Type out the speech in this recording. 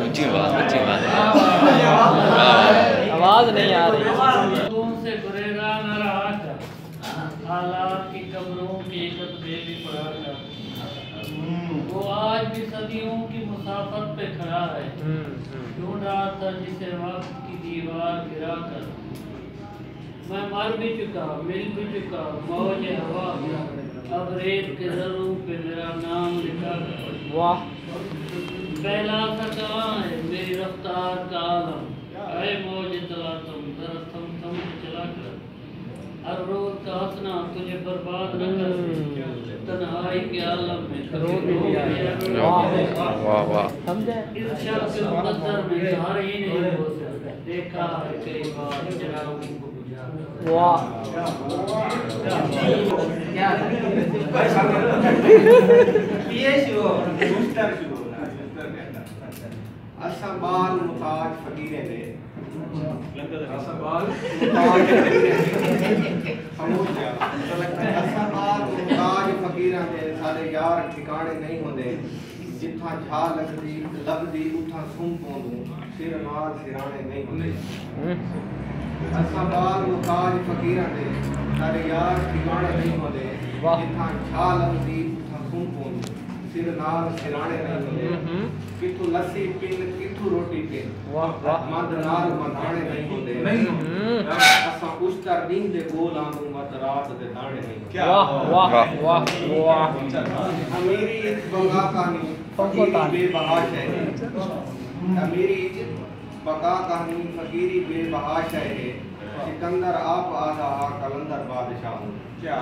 ऊंची बात आवाज नहीं आ रही। से गुरेगा न रहा कर, हालात की कब्रों की कतरे भी पड़ा कर। वो आज भी सदियों की मुसाफत पे खड़ा है, ढूंढ रहा था जिसे वक्त की दीवार गिरा कर। मैं मर भी चुका, मिल भी चुका, मौज हवा, अब रेत के जर्रों पे मेरा नाम लिखा कर। वाह। पहला सा कहाँ है मेरी रफ्तार का आलम, अरे मौज चला तुम जरा थम थम के चला कर। हर रोज का हंसना तुझे बर्बाद न कर, तन्हाई के आलम में कभी रो भी आए। वाह वाह। समझे? इस शख्स के मुकद्दर में हार ही नहीं हो सकता, देखा है कई बार जनाबों को बुझा। वाह। असबाल मुताज फकीरे दे, असबाल मुताज फकीरा दे सारे यार ठिकाने नहीं होंदे, जिथा झा लगदी उठा सुम पोंदू, सिर नाल सिराने नहीं होंदे। असबाल मुताज फकीरा दे सारे यार ठिकाने नहीं होंदे, जिथा झा लगदी उठा सुम पोंदू, सिर नाल सिराने नहीं होंदे। किथु लस्सी पिन किथु रोटी पिन, मद नाल मधाने नहीं होंदे। असा उस्तर नींद दे गोल आंदू मत रात दे दाने नहीं होंदे। वाह वाह वाह वाह। अमीरी इज्जत बगा कहानी फकीरी बेबहाश है, अमीरी इज्जत बगा कहानी फकीरी बेबहाश है। सिकंदर आप आधा कलंदर बादशाह। क्या